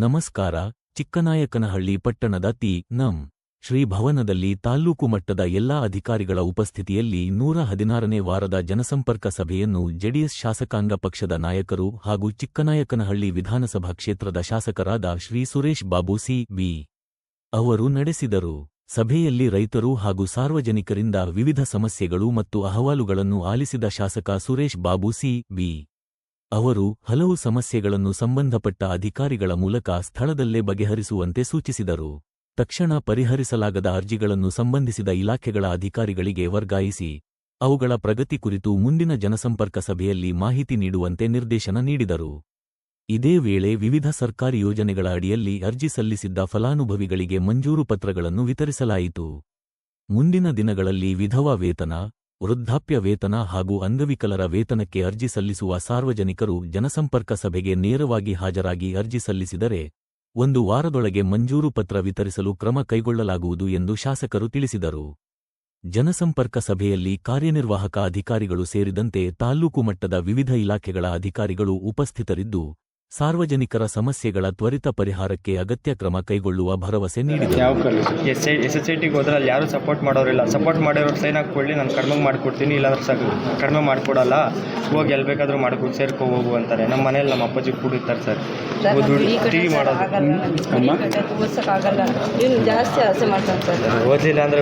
ನಮಸ್ಕಾರ. ಚಿಕ್ಕನಾಯಕನಹಳ್ಳಿ ಪಟ್ಟಣದ ತಿ.ನಂ. ಶ್ರೀ ಭವನದಲ್ಲಿ ತಾಲ್ಲೂಕು ಮಟ್ಟದ ಎಲ್ಲಾ ಅಧಿಕಾರಿಗಳ ಉಪಸ್ಥಿತಿಯಲ್ಲಿ 116ನೇ ವಾರದ ಜನಸಂಪರ್ಕ ಸಭೆಯನ್ನು ಜೆಡಿಎಸ್ ಶಾಸಕಾಂಗ ಪಕ್ಷದ ನಾಯಕರು ಹಾಗೂ ಚಿಕ್ಕನಾಯಕನಹಳ್ಳಿ ವಿಧಾನಸಭಾ ಕ್ಷೇತ್ರದ ಶಾಸಕರಾದ ಶ್ರೀ ಸುರೇಶ್ ಬಾಬು ಸಿ.ಬಿ. ಅವರು ನಡೆಸಿದರು. ಸಭೆಯಲ್ಲಿ ರೈತರು ಹಾಗೂ ಸಾರ್ವಜನಿಕರಿಂದ ವಿವಿಧ ಸಮಸ್ಯೆಗಳು ಮತ್ತು ಅಹವಾಲುಗಳನ್ನು ಆಲಿಸಿದ ಶಾಸಕ ಸುರೇಶ್ ಬಾಬು ಸಿ.ಬಿ. ಅವರು ಹಲವು ಸಮಸ್ಯೆಗಳನ್ನು ಸಂಬಂಧಪಟ್ಟ ಅಧಿಕಾರಿಗಳ ಮೂಲಕ ಸ್ಥಳದಲ್ಲೇ ಬಗೆಹರಿಸುವಂತೆ ಸೂಚಿಸಿದರು. ತಕ್ಷಣ ಪರಿಹರಿಸಲಾಗದ ಅರ್ಜಿಗಳನ್ನು ಸಂಬಂಧಿಸಿದ ಇಲಾಖೆಗಳ ಅಧಿಕಾರಿಗಳಿಗೆ ವರ್ಗಾಯಿಸಿ ಅವುಗಳ ಪ್ರಗತಿ ಕುರಿತು ಮುಂದಿನ ಜನಸಂಪರ್ಕ ಸಭೆಯಲ್ಲಿ ಮಾಹಿತಿ ನೀಡುವಂತೆ ನಿರ್ದೇಶನ ನೀಡಿದರು. ಇದೇ ವೇಳೆ ವಿವಿಧ ಸರ್ಕಾರಿ ಯೋಜನೆಗಳ ಅಡಿಯಲ್ಲಿ ಅರ್ಜಿ ಸಲ್ಲಿಸಿದ್ದ ಫಲಾನುಭವಿಗಳಿಗೆ ಮಂಜೂರು ಪತ್ರಗಳನ್ನು ವಿತರಿಸಲಾಯಿತು. ಮುಂದಿನ ದಿನಗಳಲ್ಲಿ ವಿಧವಾ ವೇತನ, ವೃದ್ಧಾಪ್ಯ ವೇತನ ಹಾಗೂ ಅಂಗವಿಕಲರ ವೇತನಕ್ಕೆ ಅರ್ಜಿ ಸಲ್ಲಿಸುವ ಸಾರ್ವಜನಿಕರು ಜನಸಂಪರ್ಕ ಸಭೆಗೆ ನೇರವಾಗಿ ಹಾಜರಾಗಿ ಅರ್ಜಿ ಸಲ್ಲಿಸಿದರೆ 1 ವಾರದೊಳಗೆ ಮಂಜೂರು ಪತ್ರ ವಿತರಿಸಲು ಕ್ರಮ ಕೈಗೊಳ್ಳಲಾಗುವುದು ಎಂದು ಶಾಸಕರು ತಿಳಿಸಿದರು. ಜನಸಂಪರ್ಕ ಸಭೆಯಲ್ಲಿ ಕಾರ್ಯನಿರ್ವಾಹಕ ಅಧಿಕಾರಿಗಳು ಸೇರಿದಂತೆ ತಾಲ್ಲೂಕು ಮಟ್ಟದ ವಿವಿಧ ಇಲಾಖೆಗಳ ಅಧಿಕಾರಿಗಳು ಉಪಸ್ಥಿತರಿದ್ದು ಸಾರ್ವಜನಿಕರ ಸಮಸ್ಯೆಗಳ ತ್ವರಿತ ಪರಿಹಾರಕ್ಕೆ ಅಗತ್ಯ ಕ್ರಮ ಕೈಗೊಳ್ಳುವ ಭರವಸೆ ನೀಡಿದರು. SHITಗೆ ಹೋದ್ರೆ ಅಲ್ಲಿ ಯಾರು ಸಪೋರ್ಟ್ ಮಾಡೋರಿಲ್ಲ. ಸಪೋರ್ಟ್ ಮಾಡಿರೋರು ಸೈನ್ ಹಾಕ್ಕೊಳ್ಳಿ, ನಾನು ಕಡಿಮೆ ಮಾಡಿಕೊಡ್ತೀನಿ, ಇಲ್ಲಾಂದ್ರೆ ಕಡಿಮೆ ಮಾಡಿಕೊಡಲ್ಲ, ಹೋಗಿ ಎಲ್ಲಿ ಬೇಕಾದರೂ ಮಾಡ್ಕೊಂಡು ಸೇರ್ಕೊ ಹೋಗು ಅಂತಾರೆ. ನಮ್ಮ ಮನೇಲಿ ನಮ್ಮ ಅಪ್ಪಾಜಿ ಕೂಡಿರ್ತಾರೆ ಸರ್. ಜಾಸ್ತಿ ಆಸೆ ಮಾಡ್ತಾರೆ. ಓದಲಿಲ್ಲ ಅಂದರೆ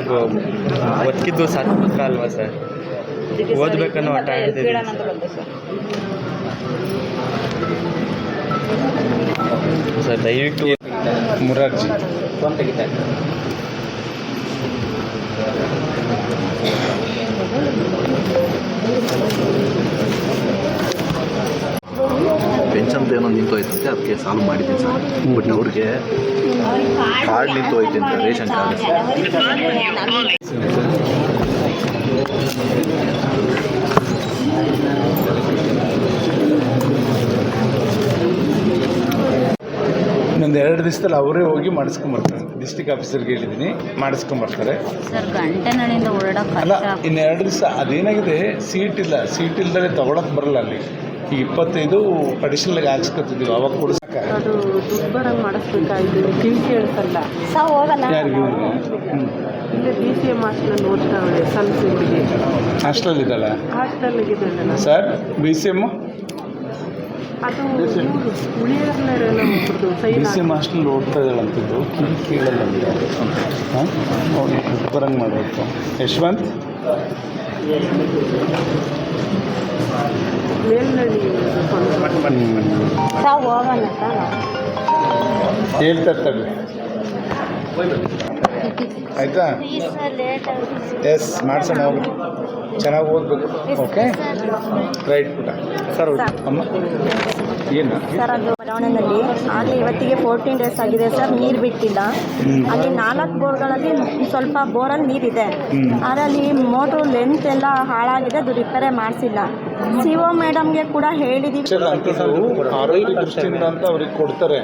ಒದಗಿದ್ದು ಸಾಧ್ಯ ಅಲ್ವಾ ಸರ್? ಓದಬೇಕನ್ನೋ ಆಟ ಆಡ್ತಿದ್ದೀವಿ ಸರ್. ದಯವಿಟ್ಟು ಮುರಾರ್ಜಿ ಪೆನ್ಷನ್ ಏನೋ ನಿಂತೋಯ್ತಂತೆ, ಅದಕ್ಕೆ ಸಾಲ್ವ್ ಮಾಡಿದ್ದೀನಿ ಸರ್. ಬಟ್ ಅವ್ರಿಗೆ ಕಾರ್ಡ್ ನಿಂತೋಯ್ತಂತೆ, ರೇಷನ್ ಕಾರ್ಡ್. ಇನ್ನೊಂದು 2 ದಿವಸದಲ್ಲಿ ಅವರೇ ಹೋಗಿ ಮಾಡಿಸ್ಕೊಂಬರ್ತಾರೆ. ಡಿಸ್ಟಿಕ್ ಆಫೀಸರ್ಗೆ ಹೇಳಿದ್ದೀನಿ, ಮಾಡಿಸ್ಕೊಂಬರ್ತಾರೆ. ಅಲ್ಲ, ಇನ್ನು 2 ದಿವಸ ಅದೇನಾಗಿದೆ, ಸೀಟ್ ಇಲ್ಲದೆ ತೊಗೊಳಕ್ಕೆ ಬರಲ್ಲ. ಅಲ್ಲಿ ಈಗ 25 ಅಡಿಷನಲ್ಗೆ ಹಾಕ್ಸ್ಕೊತಿದ್ದೀವಿ, ಅವಾಗ ಕೊಡಿಸಕ್ಕೆ hostel sir. BCM BCM hostel ಓದ್ತಾ ಇದ್ದಾಳಂತಿದ್ದು ಕೀಳಲ್ಲ. ಹಾಂ, ಬರಂಗೆ ಮಾಡಬೇಕು. ಯಶವಂತ್ ಹೇಳ್ತಾ ಇರ್ತಾರೆ. ಆಯಿತಾ? ಎಸ್, ಮಾಡ್ಸೋಣ. ಅವರು ಚೆನ್ನಾಗಿ ಓದಬೇಕು. ಓಕೆ, ರೈಟ್ ಪುಟ. ಸರ್ ಅಮ್ಮ ಏನು ಸರ್, ಅದು ಬಡಾವಣೆಯಲ್ಲಿ ಆಗಲೇ ಇವತ್ತಿಗೆ 14 ಡೇಸ್ ಆಗಿದೆ ಸರ್, ನೀರು ಬಿಟ್ಟಿಲ್ಲ. ಅಲ್ಲಿ 4 ಬೋರ್ಗಳಲ್ಲಿ ಸ್ವಲ್ಪ ಬೋರಲ್ಲಿ ನೀರಿದೆ, ಆದರೆ ಅಲ್ಲಿ ಮೋಟ್ರು ಲೆಂತ್ ಎಲ್ಲ ಹಾಳಾಗಿದೆ, ಅದು ರಿಪೇರಿ ಮಾಡಿಸಿಲ್ಲ. CO ಮೇಡಮ್ಗೆ ಕೂಡ ಹೇಳಿದ್ದೀವಿ. ಆರೋಗ್ಯ ದೃಷ್ಟಿಯಿಂದ ಅಂತ ಅವ್ರಿಗೆ ಕೊಡ್ತಾರೆ,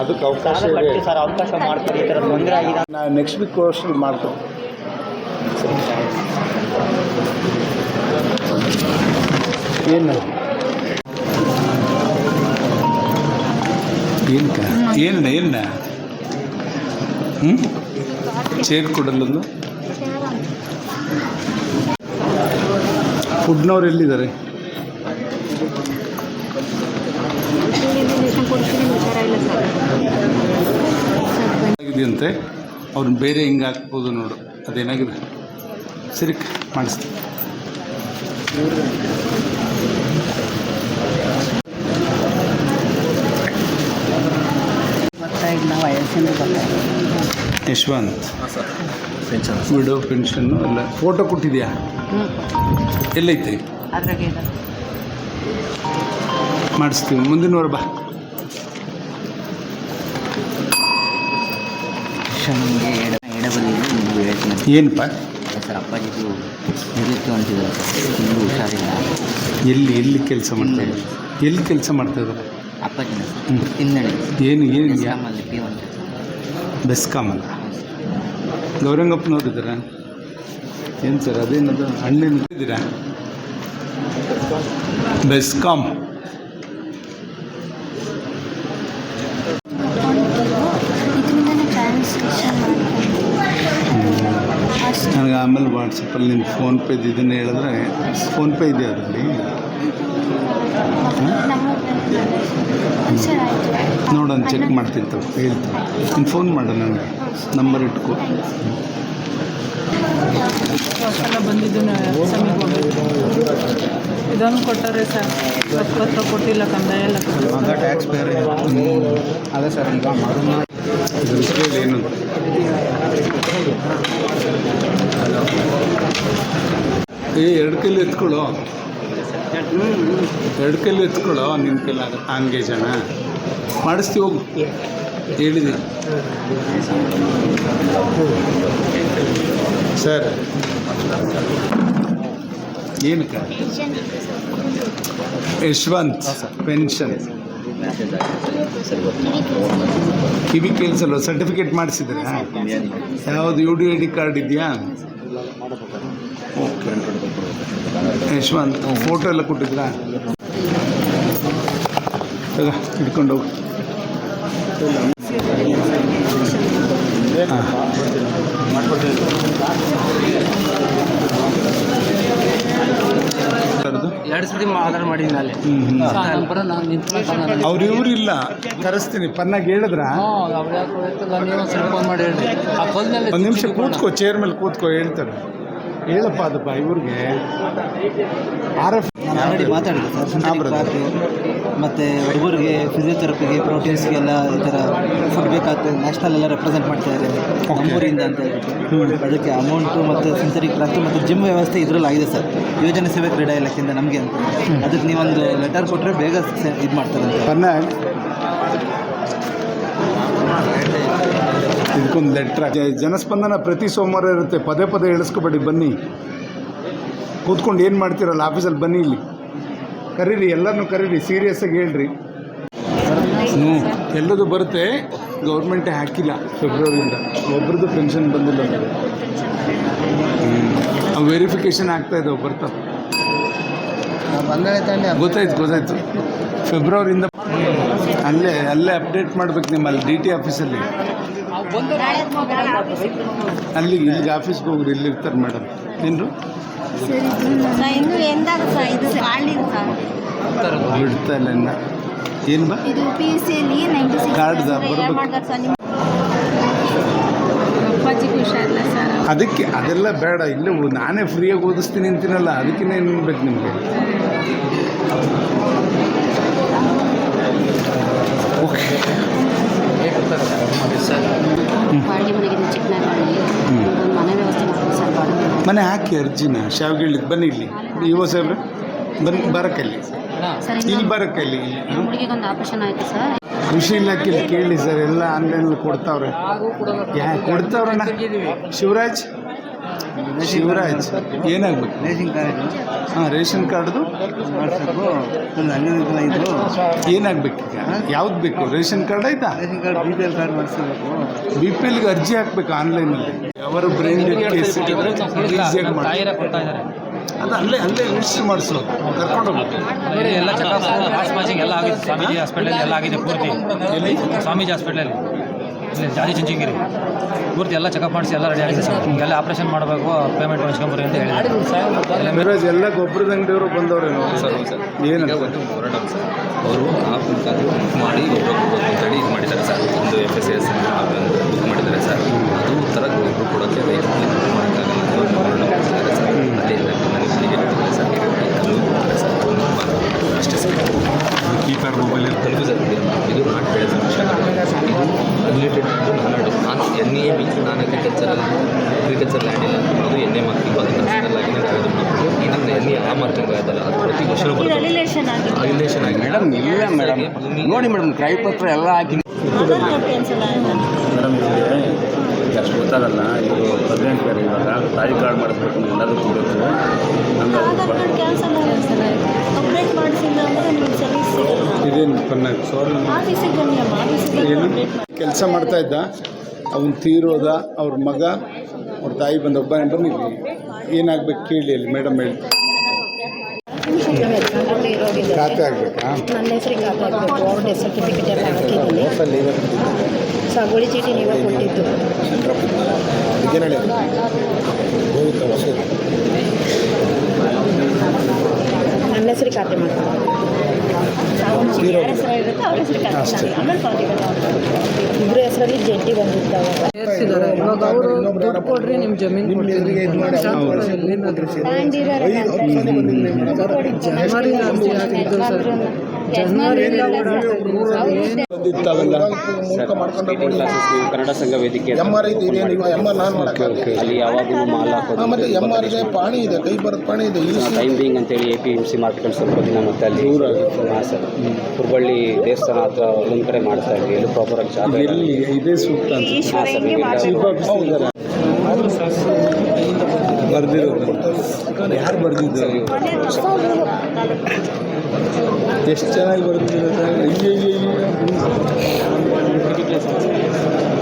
ಅದಕ್ಕೆ ಅವಕಾಶ ಮಾಡ್ತಾರೆ. ನಾವು ನೆಕ್ಸ್ಟ್ ವೀಕ್ ಕೋರ್ಸಲ್ಲಿ ಮಾಡ್ತೇವೆ. ಏನು ಏನಣ್ಣ ಚೇರ್ ಕೊಡಲ್ಲದು. ಫುಡ್ನವ್ರು ಎಲ್ಲಿದ್ದಾರೆ? ಆಗಿದೆಯಂತೆ, ಅವ್ರನ್ನ ಬೇರೆ ಹಿಂಗೆ ಹಾಕ್ಬೋದು ನೋಡು. ಅದೇನಾಗಿದೆ ಸರಿ, ಮಾಡಿಸ್ತೀನಿ. ಯಶವಂತ್ ವಿಡೋ ಪೆನ್ಷನ್ನು ಎಲ್ಲ ಫೋಟೋ ಕೊಟ್ಟಿದ್ಯಾ? ಎಲ್ಲೈತೆ? ಮಾಡಿಸ್ತೀವಿ, ಮುಂದಿನ ವಾರ ಬಾ. ಏನಪ್ಪ ಸರ್, ಅಪ್ಪಾಜಿದು ನಿವೃತ್ತಿ ಹೊಂಟಿದ್ದಾರೆ ಸರ್, ಇನ್ನೂ ಹುಷಾರಿಲ್ಲ. ಎಲ್ಲಿ ಕೆಲಸ ಮಾಡ್ತಾಯಿದ್ದಾರೆ? ಎಲ್ಲಿ ಕೆಲಸ ಮಾಡ್ತಾಯಿದ್ದಾರೆ? ಅಪ್ಪಾಜಿನ ತಿನ್ನಣಿ ಏನು ಬೆಸ್ಕಾಮಲ್ಲಿ P1 ಬೆಸ್ಕಾಮಲ್ಲ. ಗೌರಂಗಪ್ಪನವ್ರು ಇದ್ದೀರಾ? ಏನು ಸರ್, ಅದೇನದು ಹಣ್ಣಿನ ಇದ್ದೀರಾ? ಬೆಸ್ಕಾಮ್ ಆಮೇಲೆ ವಾಟ್ಸಪ್ಪಲ್ಲಿ ನಿನ್ನ ಫೋನ್ಪೇದು ಇದನ್ನು ಹೇಳಿದ್ರೆ ಫೋನ್ಪೇ ಇದೆಯಾ ಅದರಲ್ಲಿ? ನೋಡೋಣ, ಚೆಕ್ ಮಾಡ್ತೀನಿ ತಗೋ, ಹೇಳ್ತೀನಿ. ನೀನು ಫೋನ್ ಮಾಡು ನನಗೆ, ನಂಬರ್ ಇಟ್ಕೊ. ಎಲ್ಲ ಬಂದಿದ್ದು ಇದೊಂದು ಕೊಟ್ಟರೆ ಸರ್, ಪತ್ರ ಕೊಟ್ಟಿಲ್ಲ, ಕಂದಾಯ ಎಲ್ಲ ಟ್ಯಾಕ್ಸ್ ಬೇರೆ ಅದೇ ಸರ್. ಈಗ ಏನು ಎರಡು ಕೈಲಿ ಎತ್ಕೊಳ್ಳೋ, ಎರಡು ಕೈಲಿ ಎತ್ಕೊಳ್ಳೋ, ನಿನ್ನ ಕೈಲಿ ಆಗುತ್ತೆ. ಹಂಗೆ ಜನ ಮಾಡಿಸ್ತೀವಿ, ಹೋಗು, ಹೇಳಿದೆ ಸರ್. ಏನಕ್ಕೆ? ಯಶವಂತ್ ಪೆನ್ಷನ್ ಕಿವಿ ಕೇಳಿಸಲ್ಲ, ಸರ್ಟಿಫಿಕೇಟ್ ಮಾಡಿಸಿದ್ರೆ ಯಾವುದು UDID ಕಾರ್ಡ್ ಇದೆಯಾ? ಓಕೆ. ಯಶವಂತ್ ಫೋಟೋ ಎಲ್ಲ ಕೊಟ್ಟಿದ್ರಾ? ಹಿಡ್ಕೊಂಡು ಹೋಗಿ. ಹಾಂ, ಎರಡು ಸತಿ ಆಧಾರ್ ಮಾಡಿದ್ದೀನಿ ಅಲ್ಲಿ. ಅವ್ರು ಇವ್ರು ಇಲ್ಲ, ಕರೆಸ್ತೀನಿ. ಪನ್ನಾಗ ಹೇಳಿದ್ರಾ? ಫೋನ್ ಮಾಡಿ ಹೇಳಿ. ಒಂದು ನಿಮಿಷ ಕೂತ್ಕೋ, ಚೇರ್ ಮೇಲೆ ಕೂತ್ಕೋ, ಹೇಳ್ತಾರೆ. ಹೇಳಪ್ಪ ಅದಪ್ಪ ಇವ್ರಿಗೆ RF ಮಾತಾಡಿದೆ ಸರ್. ಮತ್ತು ಹುಡುಗರಿಗೆ ಫಿಸಿಯೋಥೆರಪಿಗೆ, ಪ್ರೋಟೀನ್ಸ್ಗೆಲ್ಲ ಈ ಥರ ಫುಡ್ ಬೇಕಾಗ್ತದೆ. ನ್ಯಾಷನಲ್ ಎಲ್ಲ ರೆಪ್ರೆಸೆಂಟ್ ಮಾಡ್ತಾಯಿದ್ದಾರೆ ನಮ್ಮೂರಿಂದ ಅಂತ ಹೇಳ್ಬಿಟ್ಟು. ಅದಕ್ಕೆ ಅಮೌಂಟು ಮತ್ತು ಸಿಂಥೆಟಿಕ್ ಕ್ರಾಫ್ಟ್ ಮತ್ತು ಜಿಮ್ ವ್ಯವಸ್ಥೆ ಇದರಲ್ಲಿ ಆಗಿದೆ ಸರ್, ಯೋಜನೆ ಸೇವೆ ಕ್ರೀಡಾ ಇಲಾಖೆಯಿಂದ ನಮಗೆ ಅಂತ. ಅದಕ್ಕೆ ನೀವೊಂದು ಲೆಟರ್ ಕೊಟ್ಟರೆ ಬೇಗ ಇದು ಮಾಡ್ತಾರೆ. ಪನ್ನಾಗ ಇದಕ್ಕೊಂದು ಲೆಟ್ರ್. ಜನಸ್ಪಂದನ ಪ್ರತಿ ಸೋಮವಾರ ಇರುತ್ತೆ, ಪದೇ ಪದೇ ಇಳಿಸ್ಕೊಬೇಡಿ, ಬನ್ನಿ. ಕೂತ್ಕೊಂಡು ಏನು ಮಾಡ್ತೀರಲ್ಲ ಆಫೀಸಲ್ಲಿ ಬನ್ನಿ, ಇಲ್ಲಿ ಕರೀರಿ, ಎಲ್ಲರನ್ನೂ ಕರೀರಿ, ಸೀರಿಯಸ್ಸಾಗಿ ಹೇಳ್ರಿ. ಎಲ್ಲದು ಬರುತ್ತೆ, ಗೌರ್ಮೆಂಟೇ ಹಾಕಿಲ್ಲ ಫೆಬ್ರವರಿಯಿಂದ. ಒಬ್ರದ್ದು ಪೆನ್ಷನ್ ಬಂದಿಲ್ಲ, ಅವು ವೆರಿಫಿಕೇಷನ್ ಆಗ್ತಾ ಇದ್ದಾವೆ, ಬರ್ತವೆ. ಗೊತ್ತಾಯ್ತು. ಫೆಬ್ರವರಿಯಿಂದ ಅಲ್ಲೇ ಅಪ್ಡೇಟ್ ಮಾಡ್ಬೇಕು ನಿಮ್ಮಲ್ಲಿ DT ಆಫೀಸಲ್ಲಿ. ಅಲ್ಲಿಗೆ ಇಲ್ಲಿಗೆ ಆಫೀಸ್ಗೆ ಹೋಗ್ರಿ, ಇಲ್ಲಿ ಇರ್ತಾರೆ ಮೇಡಮ್. ಏನು ಬಿಡ್ತಾ ಇಲ್ಲ ಇನ್ನು. ಏನು ಬಾ ಕಾರ್ಡ್ದ ಬರಬೇಕು. ಅದಕ್ಕೆ ಅದೆಲ್ಲ ಬೇಡ, ಇಲ್ಲೇ ನಾನೇ ಫ್ರೀಯಾಗಿ ಓದಿಸ್ತೀನಿ ಅಂತೀನಲ್ಲ, ಅದಕ್ಕಿಂತ ಏನು ಬೇಕು ನಿಮಗೆ? ಓಕೆ. ಮನೆ ಹಾಕಿ ಅರ್ಜಿನ ಶಾವ್ಗಿಳ್ಳಿಗೆ ಬನ್ನಿ, ಇಲ್ಲಿ ಇವ ಸಾಹೇಬ್ರೆ ಬರಕ್ಕಲ್ಲಿ, ಇಲ್ಲಿ ಬರಕ್ಕಲ್ಲಿ. ಕೃಷಿ ಇಲಾಖೆಯಲ್ಲಿ ಕೇಳಿ ಸರ್, ಎಲ್ಲ ಆನ್ಲೈನಲ್ಲಿ ಕೊಡ್ತಾವ್ರೆ. ಕೊಡ್ತಾವ್ರಣ್ಣ. ಶಿವರಾಜ್ ಏನಾಗಬೇಕು? ಹಾಂ, ರೇಷನ್ ಕಾರ್ಡ್ದು ಏನಾಗಬೇಕು? ಯಾವ್ದು ಬೇಕು? ರೇಷನ್ ಕಾರ್ಡ್ ಆಯ್ತಾ? BPLಗೆ ಅರ್ಜಿ ಹಾಕ್ಬೇಕು ಆನ್ಲೈನಲ್ಲಿ. ಅವರ ಬ್ರೈನ್ ಡೆಡ್ ಕೇಸ್ ಈಸಿಯಾಗಿ ಮಾಡಿ ಅದು ಅಲ್ಲೇ ರಿಜಿಸ್ಟರ್ ಮಾಡಿಸೋದು, ಕರ್ಕೊಂಡು ಹೋಗ್ಬೇಕು. ಎಲ್ಲ ಚೆಕಪ್ ಎಲ್ಲ ಆಗಿದೆ, ಸ್ವಾಮೀಜಿ ಹಾಸ್ಪಿಟಲಲ್ಲಿ ಎಲ್ಲ ಆಗಿದೆ ಪೂರ್ತಿ. ಎಲ್ಲಿ? ಸ್ವಾಮೀಜಿ ಹಾಸ್ಪಿಟಲಲ್ಲಿ ಇಲ್ಲಿ ಜಾಲಿ ಚುಂಚನಗಿರಿ ಪೂರ್ತಿ ಎಲ್ಲ ಚೆಕಪ್ ಮಾಡಿಸಿ ಎಲ್ಲ ರೆಡಿ ಆಗಿದೆ ಸರ್. ಎಲ್ಲ ಆಪ್ರೇಷನ್ ಮಾಡಬೇಕು, ಪೇಮೆಂಟ್ ಮಾಡಿಸ್ಕೊಂಬರಿ ಅಂತ ಹೇಳಿದ್ರು. ಎಲ್ಲ ಗೊಬ್ಬರದ ಅಂಗಡಿಯವರು ಬಂದವ್ರೆ ಸರ್. ಏನು ಅವರು ಮಾಡಿ ಗೊಬ್ಬರ ಅಂತೇಳಿ ಇದು ಮಾಡಿದ್ದಾರೆ ಸರ್. ಒಂದು FSS ಬುಕ್ ಮಾಡಿದ್ದಾರೆ ಸರ್. ಅದು ಥರ ಗೊಬ್ಬರ ಕೊಡೋಕ್ಕೆ ಮಾಡೋಕ್ಕಾಗಲ್ಲ ಸರ್. ಅಲ್ಲಿಂದ ನನಗೆ ಸರ್ ಅಷ್ಟೇ ಸರ್. ಕೀಪರ್ ಮೊಬೈಲ್ ತಲುಪು ಸರ್. ಇದು ನಾಟ್ ಬೆಳೆದ ವಿಷಯ, ಇದು ರಿಲೇಟೆಡ್ ನಾನು NAB, ನಾನು ಅಗ್ರಿಕಲ್ಚರ್ ಲ್ಯಾಂಡ್ ಇಲ್ಲ ಅದು NA ಮಾರ್ಕ್. ಇವಾಗ ನ್ಯಾಷನಲ್ ಆಗಿ ಯಾವುದು ಮಾಡ್ಬೋದು, ಇನ್ನೊಂದು NA ಆ ಮಾರ್ಕಿಂಗ್ ಆಗೋದಲ್ಲ, ಅದು ಪ್ರತಿ ವರ್ಷವೂ ಬರುತ್ತೆ. ರಿಲೇಷನ್ ಆಗಿ ಮೇಡಮ್ ಇಲ್ಲ ಮೇಡಮ್, ನೋಡಿ ಮೇಡಮ್, ಕ್ರೈ ಪತ್ರ ಎಲ್ಲ ಹಾಕಿ. ಮೇಡಮ್ ಇವ್ರಿಗೆ ಅಷ್ಟು ಗೊತ್ತಾಗಲ್ಲ. ಇವರು ಪ್ರೆಸಿಡೆಂಟ್ ಬೇರೆ, ಇವಾಗ ತಾಯಿ ಕಾರ್ಡ್ ಮಾಡಿಸ್ಬೇಕು, ಎಲ್ಲರೂ ಕೊಡಬೇಕು. ಇದೇನು ಪನ್ನಾಗ ಏನು ಕೆಲಸ ಮಾಡ್ತಾ ಇದ್ದ, ಅವನು ತೀರೋದ, ಅವ್ರ ಮಗ, ಅವ್ರ ತಾಯಿ ಬಂದು ಒಬ್ಬ ಬನ್ನಿ, ಏನಾಗಬೇಕು ಕೇಳಿ ಅಲ್ಲಿ ಮೇಡಮ್ ಹೇಳಿ. ಖಾತೆ ಆಗಬೇಕಾ? ನನ್ನ ಹೆಸರಿಗೆ ಖಾತೆ ಆಗಬೇಕು, ಅವ್ರ ಡೆತ್ ಸರ್ಟಿಫಿಕೇಟ್ ಎಲ್ಲ ಹಾಕಿದ್ದೀನಿ. ಸಾಗುವಳಿ ಚೀಟಿ ನೀವೇ ಕೊಟ್ಟಿದ್ದು. ನನ್ನ ಹೆಸರು ಖಾತೆ ಮಾಡ್ತಾರೆ. ಯಾರ ಹೆಸರು ಇರುತ್ತೆ ಅವ್ರ ಹೆಸರು ಖಾತೆ ಆಮೇಲೆ ಇಬ್ಬರ ಹೆಸರಲ್ಲಿ ಜಡ್ಡಿ ಬಂದಿರ್ತಾವೆ. ಸೇರಿಸಿದ್ದಾರೆ. ಇವಾಗ ಅವರು ದುಡ್ಡು ಕೊಡ್ರಿ ನಿಮ್ಮ ಜಮೀನು ಕೊಡ್ತೀವಿ ಜನವರಿ ಅರ್ಜಿ ಹಾಕಿದ್ದು ಸರ್. ಜನವರಿಯಿಂದ ಕನ್ನಡ ಸಂಘ ವೇದಿಕೆ ಅಲ್ಲಿ ಯಾವಾಗಲೂ ಮಾಲ್ ಟೈಮ್ ಬಿಂಗ್ ಅಂತೇಳಿ APMC ಮಾರ್ಕೆಟ್ ಸ್ವಲ್ಪ ದಿನ ಮತ್ತೆ ಅಲ್ಲಿ ಹಾಂ ಸರ್ ಹುಬ್ಬಳ್ಳಿ ದೇವಸ್ಥಾನ ಹತ್ರ ಒಂದೊಂದು ಕಡೆ ಮಾಡ್ತಾ ಇದ್ವಿ. ಎಲ್ಲೂ ಪ್ರಾಪರಾಗಿ ಜಾಗ ಇದೇ ಸೂಕ್ತ ಅಂತ ಹಾಂ ಸರ್ ಬರ್ದಿರೋದು ಯಾರು ಬರ್ದಿದ್ದಾರೆ? ಎಷ್ಟು ಚೆನ್ನಾಗಿ ಬರ್ದಿದ್ದಾರೆ.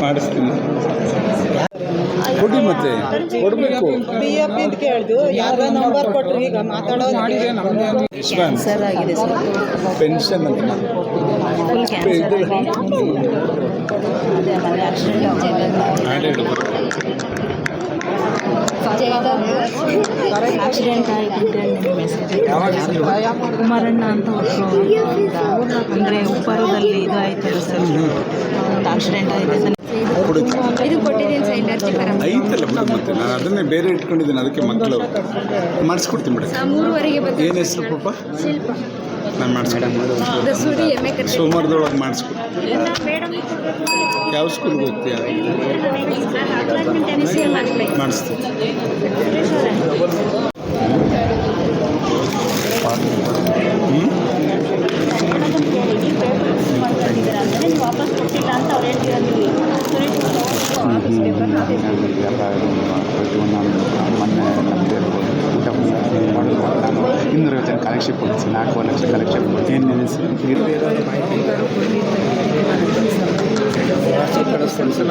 ಮಾಡಿಸ್ತೀನಿ ಕೊಡಿ ಮತ್ತೆ ಕೊಡಬೇಕು. PF ಅಂತ ಕೇಳಿದು ಯಾರ ನಂಬರ್ ಕೊಟ್ಟರು ಈಗ ಮಾತಾಡೋದು ಕ್ಯಾನ್ಸರ್ ಆಗಿದೆ ಸರ್. ಪೆನ್ಷನ್ ಅಂತ ಫುಲ್ ಕ್ಯಾನ್ಸರ್ ಆಗಿದೆ. ಅದೇ ಮನೆ ಆಕ್ಸಿಡೆಂಟ್ ಆಕ್ಸಿಡೆಂಟ್ ಆಯಿತು ಮೆಸೇಜ್ ಕುಮಾರಣ್ಣ ಅಂತ ಅಂದರೆ ಉಪ್ಪರದಲ್ಲಿ ಇದು ಆಯ್ತಲ್ಲ ಸರ್, ಒಂದು ಆಕ್ಸಿಡೆಂಟ್ ಆಗಿದೆ ಸರ್. ಇದು ಕೊಟ್ಟಿದ್ದೀನಿ ಸರ್ ಎನರ್ಜಿ ಪರ ಐತಲ್ಲ ಬಿಡು. ಮತ್ತೆ ನಾನು ಅದನ್ನೇ ಬೇರೆ ಇಟ್ಕೊಂಡಿದ್ದೀನಿ, ಅದಕ್ಕೆ ಮಕ್ಕಳು ಮಾಡಿಸ್ಕೊಡ್ತೀನಿ ಬಿಡಿ. 3:30ಗೆ ಬರ್ತೀನಿ. ಏನು ಹೆಸರು ಪಾಪ? ಶಿಲ್ಪ. ನಾನು ಮಾಡಿಸ್ಕೊಡ್ತೀನಿ. ಸೋಮವಾರದೊಳಗೆ ಮಾಡಿಸ್ಕೊಡ್ತೀನಿ. ಯಾವ ಸ್ಕೂಲ್ಗೆ ಹೋಗ್ತೀಯ? ಮಾಡಿಸ್ತೀನಿ. ವಾಪಸ್ ಕೊಟ್ಟಿಲ್ಲ ಅಂತ ಅವ್ರು ಹೇಳ್ತಿರೋದು. ಇನ್ನೂರ ಕಲೆಕ್ಷನ್ ಕೊಡಿಸಿ 4 ಲಕ್ಷ ಕಲೆಕ್ಷನ್ ಕೊಡ್ತೀನಿ. ಏನು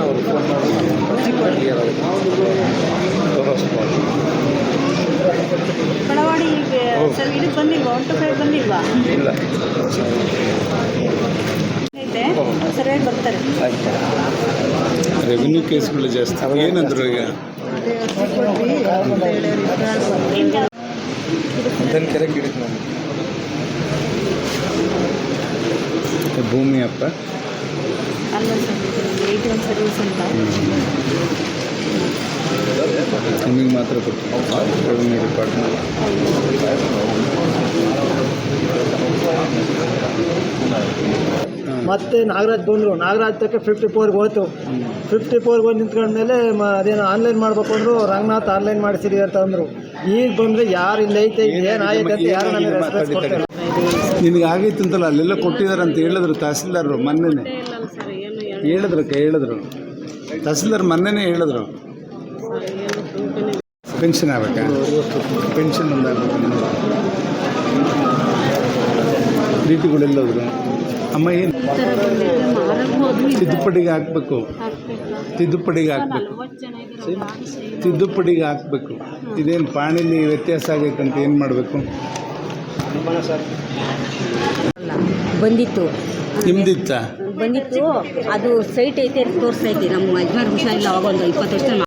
ಅವರು ಫೋನ್ ಮಾಡಿ ಬಡವಾಡಿ ಸರ್ ಇದಕ್ಕೆ ಬಂದಿಲ್ವಾ? 1 to 5 ಬಂದಿಲ್ವಾ? ಇಲ್ಲ ಐತೆ ಸರಿಯಾಗಿ ಬರ್ತಾರೆ. ರೆವಿನ್ಯೂ ಕೇಸ್ಗಳು ಜಾಸ್ತಿ. ಏನಂದ್ರು ಈಗ? ಭೂಮಿ ಅಪ್ಪ ಅಲ್ಲ ಸರ್, 81 ಸರ್ವಿಸ್ ಅಂತ ನಿಮಗೆ ಮಾತ್ರ ಕೊಟ್ಟು ರೆವಿನ್ಯೂ ಡಿಪಾರ್ಟ್ಮೆಂಟ್. ಮತ್ತೆ ನಾಗರಾಜ್ ಬಂದರು. ನಾಗರಾಜ್ ತಕ್ಕೆ 54ಗೆ ಹೋಯ್ತು. 54ಗೆ ಹೋಗಿ ನಿಂತ್ಕೊಂಡ್ಮೇಲೆ ಅದೇನೋ ಆನ್ಲೈನ್ ಮಾಡ್ಬೇಕು ಅಂದರು. ರಂಗನಾಥ್ ಆನ್ಲೈನ್ ಮಾಡಿಸಿರಿ ಅಂತ ಅಂದರು. ಈಗ ಬಂದರೆ ಯಾರು ಇಲ್ಲ ಐತೆ ಏನು ಆಯ್ತು ಅಂತ ಯಾರು ನಮಗೆ ರೆಸ್ಪಾನ್ಸ್ ಕೊಡ್ತಾರೆ. ನಿನಗೆ ಆಗೈತೆ ಅಂತಲ್ಲ, ಅಲ್ಲೆಲ್ಲ ಕೊಟ್ಟಿದ್ದಾರೆ ಅಂತ ಹೇಳಿದ್ರು ತಹಸೀಲ್ದಾರರು ಮೊನ್ನೆನೇ. ಹೇಳಿದ್ರು ತಹಸೀಲ್ದಾರ್ ಮೊನ್ನೆನೇ ಹೇಳಿದ್ರು. ಪೆನ್ಷನ್ ಆಗ್ಬೇಕಾ? ಪೆನ್ಷನ್ ಒಂದಾಗಬೇಕು. ರೀತಿಗಳೆಲ್ಲೋದ್ರು ಅಮ್ಮ ಏನು ತಿದ್ದುಪಡಿಗೆ ಹಾಕಬೇಕು. ತಿದ್ದುಪಡಿಗೆ ಹಾಕಬೇಕು. ಇದೇನು ಪಾಣಿಲಿ ವ್ಯತ್ಯಾಸ ಆಗೈತೆ ಅಂತ ಏನು ಮಾಡಬೇಕು? ಬಂದಿತ್ತು ನಿಮ್ದಿತ್ತ? ಬಂದಿತ್ತು. ಅದು ಸೈಟ್ ಐತೆ ತೋರಿಸ್ತೈತಿ. ನಮ್ಮ ಯಜಮಾನ್ ಹುಷಾರಿಲ್ಲ. ಅವಾಗ ಒಂದು 20 ವರ್ಷ